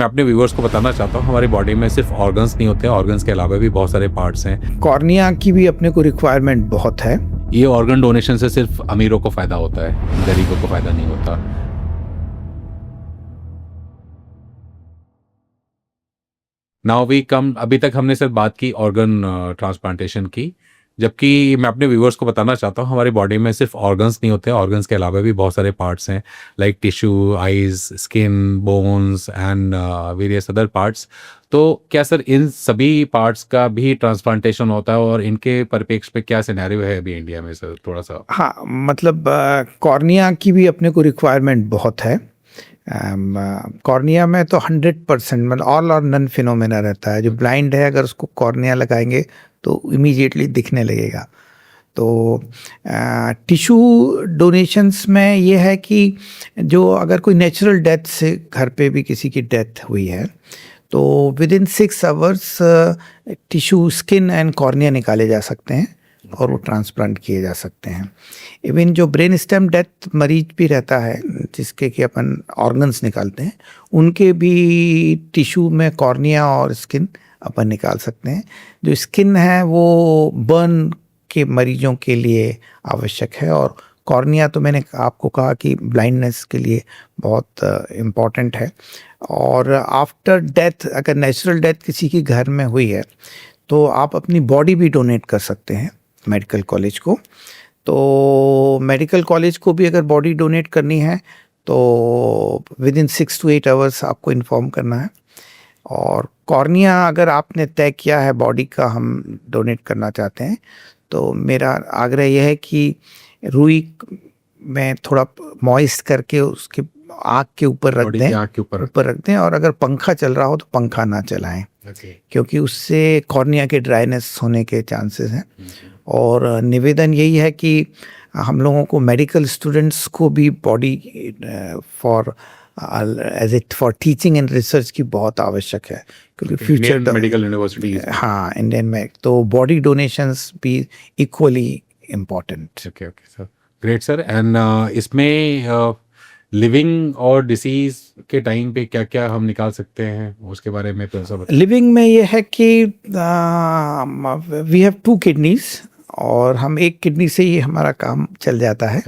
मैं अपने व्यूअर्स को बताना चाहता हूँ हमारी बॉडी में सिर्फ ऑर्गन्स नहीं होते, ऑर्गन्स के अलावा भी बहुत सारे पार्ट्स हैं। कॉर्निया की भी अपने को रिक्वायरमेंट बहुत है। ये ऑर्गन डोनेशन से सिर्फ अमीरों को फायदा होता है, गरीबों को फायदा नहीं होता। नाउ वी कम, अभी तक हमने सिर्फ बात की ऑर्गन ट्रांसप्लांटेशन की, जबकि मैं अपने व्यूअर्स को बताना चाहता हूँ हमारी बॉडी में सिर्फ ऑर्गन्स नहीं होते, ऑर्गन्स के अलावा भी बहुत सारे पार्ट्स हैं, like tissue, eyes, skin, bones and various other parts. तो क्या सर इन सभी पार्ट्स का भी ट्रांसप्लांटेशन होता है और इनके परिप्रेक्ष्य पे क्या सिनेरियो है अभी इंडिया में सर, थोड़ा सा? हाँ, मतलब कॉर्निया की भी अपने को रिक्वायरमेंट बहुत है। कॉर्निया में तो 100% मतलब ऑल और नन फिनोमेना रहता है। जो ब्लाइंड है अगर उसको कॉर्निया लगाएंगे तो इमीडिएटली दिखने लगेगा। तो टिश्यू डोनेशंस में ये है कि जो अगर कोई नेचुरल डेथ से घर पे भी किसी की डेथ हुई है तो with in 6 hours tissue, skin and cornea निकाले जा सकते हैं और वो ट्रांसप्लांट किए जा सकते हैं। इवन जो ब्रेन स्टेम डेथ मरीज भी रहता है जिसके कि अपन ऑर्गन्स निकालते हैं, उनके भी टिश्यू में कॉर्निया और स्किन अपन निकाल सकते हैं। जो स्किन है वो बर्न के मरीजों के लिए आवश्यक है और कॉर्निया तो मैंने आपको कहा कि ब्लाइंडनेस के लिए बहुत इम्पॉर्टेंट है। और आफ्टर डेथ, अगर नेचुरल डेथ किसी के घर में हुई है तो आप अपनी बॉडी भी डोनेट कर सकते हैं मेडिकल कॉलेज को। तो मेडिकल कॉलेज को भी अगर बॉडी डोनेट करनी है तो विद इन 6 to 8 आवर्स आपको इन्फॉर्म करना है। और कॉर्निया अगर आपने तय किया है बॉडी का हम डोनेट करना चाहते हैं तो मेरा आग्रह यह है कि रुई में थोड़ा मॉइस्ट करके उसके आँख के ऊपर रख दें, आँख के ऊपर रख दें। और अगर पंखा चल रहा हो तो पंखा ना चलाएं, क्योंकि उससे कॉर्निया के ड्राइनेस होने के चांसेस हैं। और निवेदन यही है कि हम लोगों को मेडिकल स्टूडेंट्स को भी body for as it for teaching and research की बहुत आवश्यक है, क्योंकि फ्यूचर मेडिकल यूनिवर्सिटी, हाँ, इंडियन में तो बॉडी डोनेशंस भी equally important. Okay sir, great sir. And इसमें लिविंग और डिसीज के टाइम पे क्या क्या हम निकाल सकते हैं उसके बारे में थोड़ा सा बताइए। लिविंग में ये है कि वी हैव 2 किडनीज और हम एक किडनी से ही हमारा काम चल जाता है।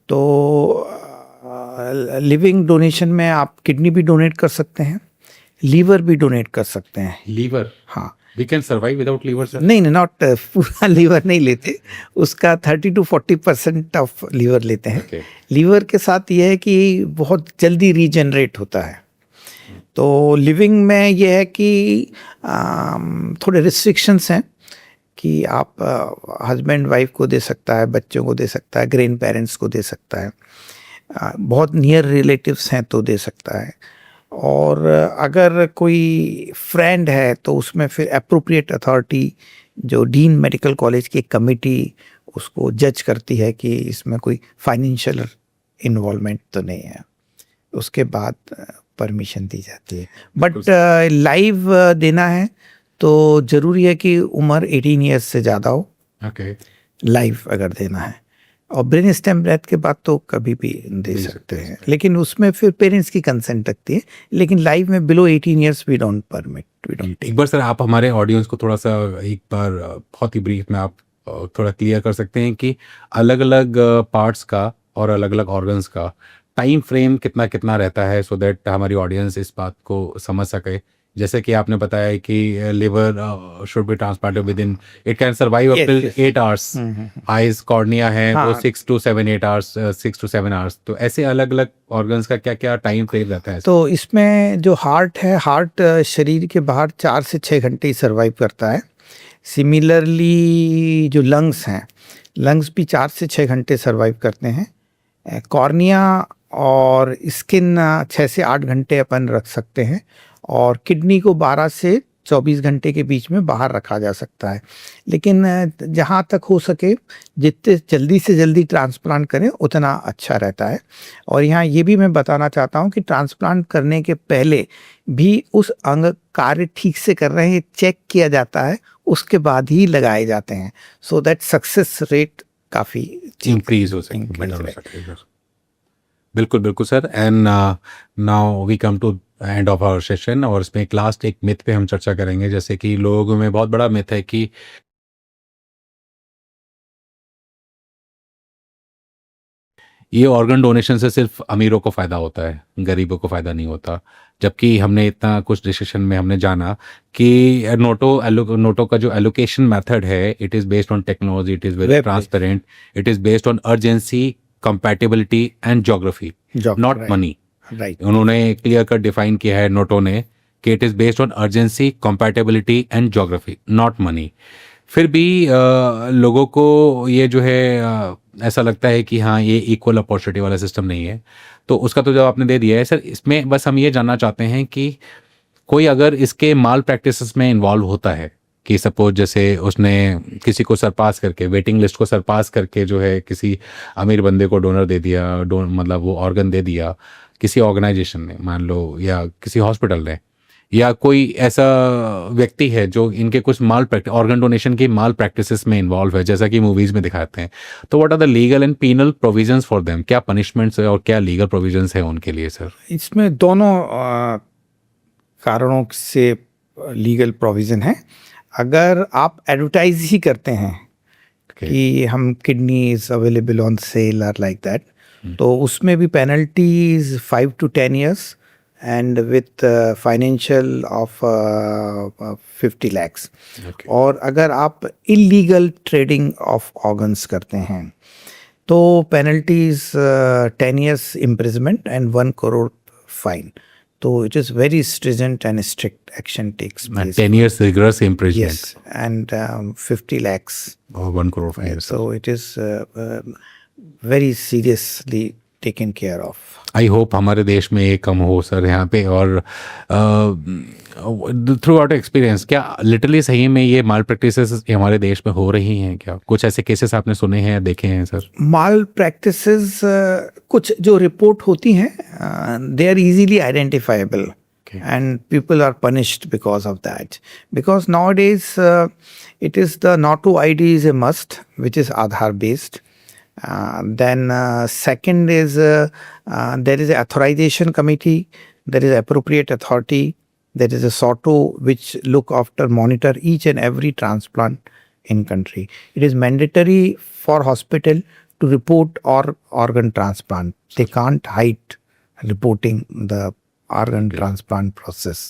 तो लिविंग डोनेशन में आप किडनी भी डोनेट कर सकते हैं, लीवर भी डोनेट कर सकते हैं। लीवर? हाँ, we can survive without liver sir? नहीं, नॉट पूरा लीवर नहीं लेते, उसका 30 to 40% ऑफ लीवर लेते हैं। लीवर के साथ ये है कि बहुत जल्दी रीजनरेट होता है। तो लिविंग में ये है कि थोड़े रिस्ट्रिक्शंस हैं कि आप हस्बैंड वाइफ को दे सकता है, बच्चों को दे सकता है, ग्रैंड पेरेंट्स को दे सकता है, बहुत नियर रिलेटिव्स हैं तो दे सकता है। और अगर कोई फ्रेंड है तो उसमें फिर एप्रोप्रिएट अथॉरिटी, जो डीन मेडिकल कॉलेज की कमिटी, उसको जज करती है कि इसमें कोई फाइनेंशियल इन्वॉल्वमेंट तो नहीं है, उसके बाद परमिशन दी जाती है। बट लाइव देना है तो ज़रूरी है कि उम्र 18 ईयर्स से ज़्यादा हो, लाइव अगर देना है। और ब्रेन स्टेम डेथ के बाद तो कभी भी दे सकते हैं, लेकिन उसमें फिर पेरेंट्स की कंसेंट लगती है। लेकिन लाइव में below 18 years we don't permit, we don't take. एक बार सर आप हमारे ऑडियंस को थोड़ा सा एक बार बहुत ही ब्रीफ में आप थोड़ा क्लियर कर सकते हैं कि अलग अलग पार्ट्स का और अलग अलग ऑर्गन्स का टाइम फ्रेम कितना कितना रहता है, सो दैट हमारी ऑडियंस इस बात को समझ सके। जैसे कि आपने बताया कि liver should be transplanted with in, it can survive up till 8 hours. Eyes, cornea है वो 6 to 7 8 आवर्स, 6 to 7 आवर्स। तो ऐसे अलग अलग ऑर्गन्स का क्या क्या टाइम फ्रेम रहता है? तो इसमें जो हार्ट है, हार्ट शरीर के बाहर 4 से 6 घंटे ही सर्वाइव करता है। सिमिलरली जो लंग्स हैं, लंग्स भी 4 से 6 घंटे सर्वाइव करते हैं। कॉर्निया और स्किन 6 से 8 घंटे अपन रख सकते हैं। और किडनी को 12 से 24 घंटे के बीच में बाहर रखा जा सकता है। लेकिन जहाँ तक हो सके जितने जल्दी से जल्दी ट्रांसप्लांट करें उतना अच्छा रहता है। और यहाँ ये भी मैं बताना चाहता हूँ कि ट्रांसप्लांट करने के पहले भी उस अंग कार्य ठीक से कर रहे हैं चेक किया जाता है, उसके बाद ही लगाए जाते हैं, सो दैट सक्सेस रेट काफ़ी इंक्रीज हो सके, बेटर हो सके। बिल्कुल बिल्कुल sir. And now we come to end of our session, और इसमें एक लास्ट एक मिथ पे हम चर्चा करेंगे। जैसे कि लोगों में बहुत बड़ा मिथ है कि ये ऑर्गन डोनेशन से सिर्फ अमीरों को फ़ायदा होता है, गरीबों को फ़ायदा नहीं होता। जबकि हमने इतना कुछ डिस्कशन में हमने जाना कि नोटो का जो एलोकेशन मेथड है, it is based on technology, it is very Web transparent, it is based on urgency, compatibility and geography, job, not right, money. right. उन्होंने क्लियर कट डिफाइन किया है नोटो ने कि it is based on urgency, compatibility and geography, not money. फिर भी लोगों को ये जो है ऐसा लगता है कि हाँ, ये इक्वल अपॉर्चुनिटी वाला सिस्टम नहीं है। तो उसका तो जवाब आपने दे दिया है सर। इसमें बस हम ये जानना चाहते हैं कि कोई अगर इसके माल प्रैक्टिसेस में इन्वॉल्व होता है, कि सपोज जैसे उसने किसी को सरपास करके, वेटिंग लिस्ट को सरपास करके जो है किसी अमीर बंदे को डोनर दे दिया, मतलब वो ऑर्गन दे दिया किसी ऑर्गेनाइजेशन ने मान लो, या किसी हॉस्पिटल ने, या कोई ऐसा व्यक्ति है जो इनके कुछ ऑर्गन डोनेशन की माल प्रैक्टिसेस में इन्वॉल्व है, जैसा कि मूवीज में दिखाते हैं, तो what are the legal and penal provisions for them? क्या पनिशमेंट्स है और क्या लीगल प्रोविजंस है उनके लिए सर? इसमें दोनों कारणों से लीगल प्रोविज़न है। अगर आप एडवर्टाइज ही करते हैं कि हम kidney is available on sale और लाइक दैट, तो उसमें भी penalties 5 to 10 years and with financial of 50 lakhs। और अगर आप इलीगल ट्रेडिंग ऑफ ऑर्गन्स करते हैं तो penalties 10 years imprisonment and 1 crore fine। तो it is very stringent and strict action takes place। 10 years rigorous imprisonment, Yes, and 50 lakhs। or 1 crore fine. So it is very seriously taken care of। I hope हमारे देश में ये कम हो sir यहाँ पे। और through out experience, क्या literally सही में ये माल प्रैक्टिसेस हमारे देश में हो रही हैं? क्या कुछ ऐसे केसेस आपने सुने हैं या देखे हैं सर? माल प्रैक्टिसेस कुछ जो रिपोर्ट होती हैं they are easily identifiable and people are punished because of that, because nowadays it is the Noto ID is a must, which is Aadhaar based। Then second is there is an authorization committee, there is appropriate authority, there is a SOTO which look after monitor each and every transplant in country। It is mandatory for hospital to report or organ transplant. They can't hide reporting the organ transplant process,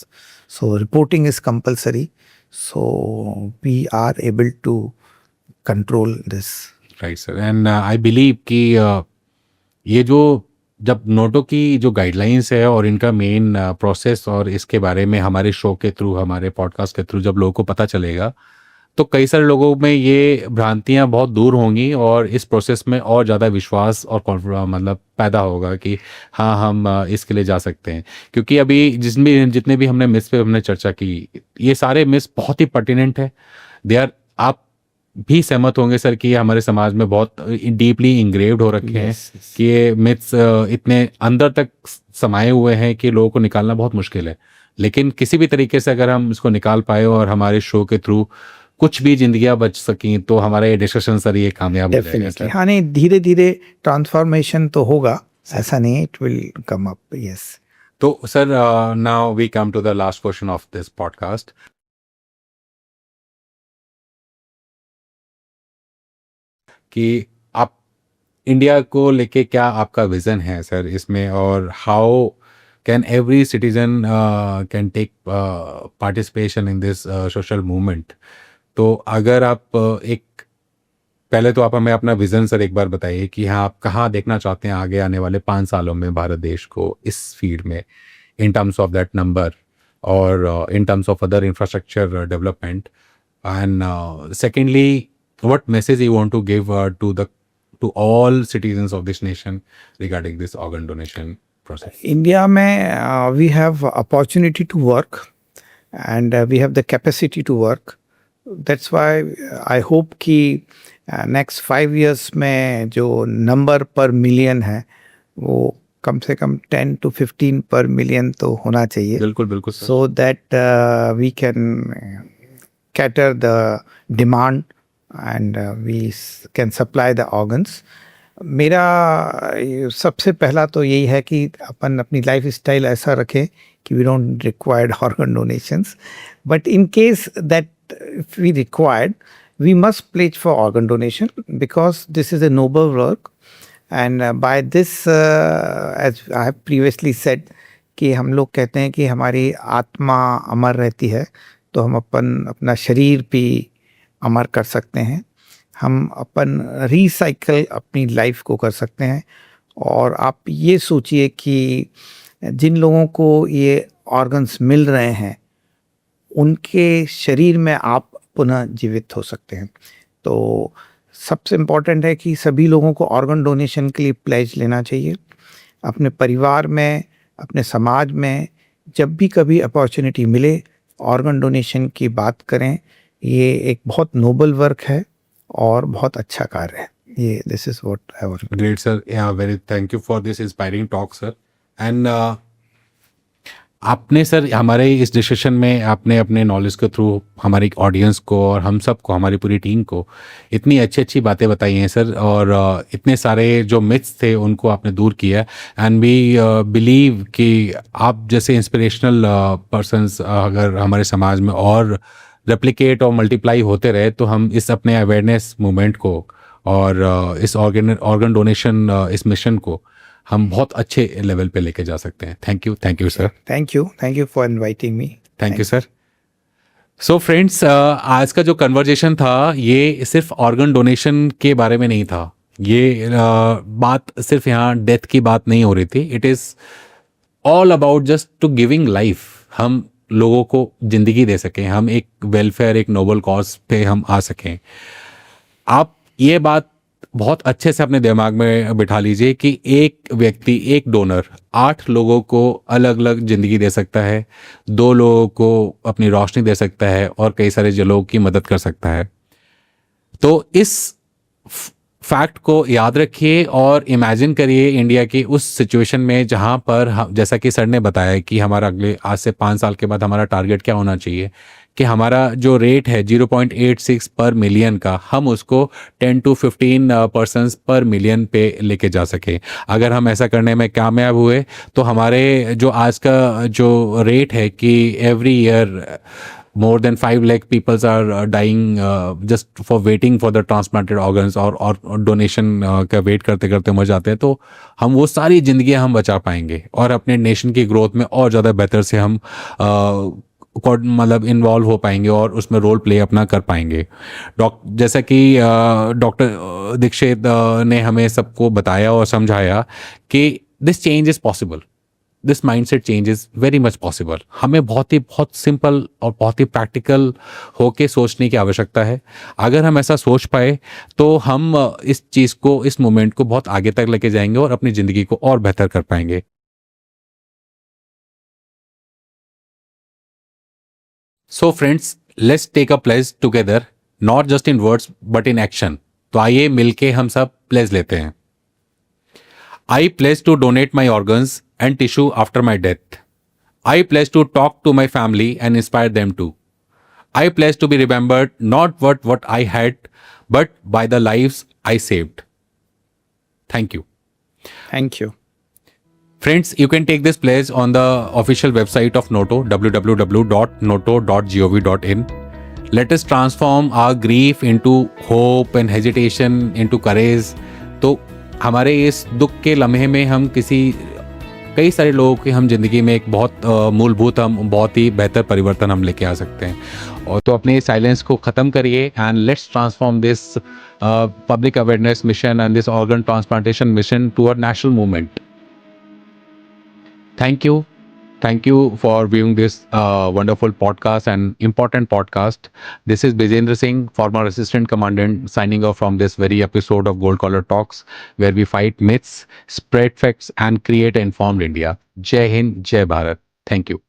so reporting is compulsory, so we are able to control this। Right sir. And I believe कि ये जो जब Noto की जो guidelines है और इनका main process और इसके बारे में हमारे शो के थ्रू, हमारे पॉडकास्ट के थ्रू जब लोगों को पता चलेगा, तो कई सारे लोगों में ये भ्रांतियां बहुत दूर होंगी और इस प्रोसेस में और ज़्यादा विश्वास और मतलब पैदा होगा कि हाँ, हम इसके लिए जा सकते हैं। क्योंकि अभी जितने भी हमने मिस पे हमने चर्चा की, ये सारे मिस बहुत ही पर्टिनेंट है। दे आर, आप भी सहमत होंगे सर कि ये हमारे समाज में बहुत डीपली इंग्रेव्ड हो रखे हैं कि ये मिथ्स इतने अंदर तक समाये हुए हैं कि लोगों को निकालना बहुत मुश्किल है। लेकिन किसी भी तरीके से अगर हम इसको निकाल पाए और हमारे शो के थ्रू कुछ भी जिंदगियां बच सकी, तो हमारा ये डिस्कशन सर ये कामयाब हो जाएगा सर। हाँ, नहीं, धीरे धीरे ट्रांसफॉर्मेशन तो होगा, ऐसा नहीं, it will come up. Yes. तो sir now we come to the last question of this podcast कि आप इंडिया को लेके क्या आपका विजन है सर इसमें, और how can every citizen can take participation in this social movement? तो अगर आप एक पहले तो आप हमें अपना विजन सर एक बार बताइए कि हाँ, आप कहाँ देखना चाहते हैं आगे आने वाले 5 सालों में भारत देश को इस फील्ड में, in terms of that number और in terms of other infrastructure development, and secondly what message you want to give to all citizens of this nation regarding this organ donation process? India में we have opportunity to work and we have the capacity to work। that's why I hope कि next 5 years में जो number पर million है वो कम से कम 10 to 15 पर million तो होना चाहिए। बिल्कुल बिल्कुल sir. so that we can cater the demand and we can supply the organs। मेरा सबसे पहला तो यही है कि अपन अपनी लाइफ स्टाइल ऐसा रखें कि we don't required organ donations, but in case that if we required we must pledge for organ donation because this is a noble work and by this as I have previously said कि हम लोग कहते हैं कि हमारी आत्मा अमर रहती है, तो हम अपना शरीर भी अमर कर सकते हैं, हम अपन रिसाइकल अपनी लाइफ को कर सकते हैं। और आप ये सोचिए कि जिन लोगों को ये ऑर्गन्स मिल रहे हैं उनके शरीर में आप पुनः जीवित हो सकते हैं। तो सबसे इम्पोर्टेंट है कि सभी लोगों को ऑर्गन डोनेशन के लिए प्लेज लेना चाहिए। अपने परिवार में, अपने समाज में जब भी कभी अपॉर्चुनिटी मिले ऑर्गन डोनेशन की बात करें। ये एक बहुत नोबल वर्क है और बहुत अच्छा कार्य है ये। This is what I want. Great sir, yeah very thank you for this inspiring talk sir. And आपने सर हमारे इस डिस्कशन में आपने अपने नॉलेज के थ्रू हमारी ऑडियंस को और हम सबको, हमारी पूरी टीम को इतनी अच्छी अच्छी बातें बताई हैं सर, और इतने सारे जो मिथ्स थे उनको आपने दूर किया। एंड वी बिलीव कि आप जैसे इंस्पिरेशनल पर्सन्स अगर हमारे समाज में और रेप्लिकेट और मल्टीप्लाई होते रहे तो हम इस अपने अवेयरनेस मूवमेंट को और इस ऑर्गन डोनेशन इस मिशन को हम बहुत अच्छे लेवल पे लेके जा सकते हैं। Thank you sir. Thank you for inviting me. Thank you sir. So friends, आज का जो कन्वर्जेशन था ये सिर्फ ऑर्गन डोनेशन के बारे में नहीं था। ये बात सिर्फ यहाँ डेथ की बात नहीं हो रही थी। It is all about just to giving life. हम लोगों को ज़िंदगी दे सकें, हम एक वेलफेयर, एक नोबल कॉज पे हम आ सकें। आप ये बात बहुत अच्छे से अपने दिमाग में बिठा लीजिए कि एक व्यक्ति, एक डोनर 8 लोगों को अलग अलग ज़िंदगी दे सकता है, 2 लोगों को अपनी रोशनी दे सकता है और कई सारे लोगों की मदद कर सकता है। तो इस फैक्ट को याद रखिए और इमेजिन करिए इंडिया की उस सिचुएशन में जहाँ पर जैसा कि सर ने बताया कि हमारा अगले आज से 5 साल के बाद हमारा टारगेट क्या होना चाहिए कि हमारा जो रेट है 0.86 पर मिलियन का, हम उसको 10 to 15 पर्सन्स पर मिलियन पे लेके जा सके। अगर हम ऐसा करने में कामयाब हुए तो हमारे जो आज का जो रेट है कि every year more than 5 lakh people are dying just for waiting for the transplanted organs और डोनेशन का वेट करते करते मर जाते हैं, तो हम वो सारी ज़िंदगियां हम बचा पाएंगे और अपने नेशन की ग्रोथ में और ज़्यादा बेहतर से हम मतलब इन्वॉल्व हो पाएंगे और उसमें रोल प्ले अपना कर पाएंगे। जैसा कि डॉक्टर दीक्षित ने हमें सबको बताया और समझाया कि this change is possible, this mindset change is very much possible. हमें बहुत सिंपल और बहुत ही प्रैक्टिकल होके सोचने की आवश्यकता है। अगर हम ऐसा सोच पाए तो हम इस चीज़ को, इस मोमेंट को बहुत आगे तक लेके जाएंगे और अपनी ज़िंदगी को और बेहतर कर पाएंगे। So friends, let's take a pledge together, not just in words but in action. तो आइए मिलके हम सब प्लेज लेते हैं। I pledge to donate my organs and tissue after my death. I pledge to talk to my family and inspire them too. I pledge to be remembered not what I had, but by the lives I saved. Thank you. Thank you. Friends, you can take this pledge on the official website of Noto, www.noto.gov.in. Let us transform our grief into hope and hesitation into courage. तो हमारे इस दुख के लम्हे में हम कई सारे लोगों की हम जिंदगी में एक बहुत मूलभूत, हम बहुत ही बेहतर परिवर्तन हम लेके आ सकते हैं। और तो अपने साइलेंस को ख़त्म करिए and let's transform this public awareness mission and this organ transplantation mission to a national movement. Thank you. Thank you for viewing this wonderful podcast and important podcast. This is Bijendra Singh, former Assistant Commandant, signing off from this very episode of Gold Collar Talks, where we fight myths, spread facts, and create an informed India. Jai Hind, Jai Bharat. Thank you.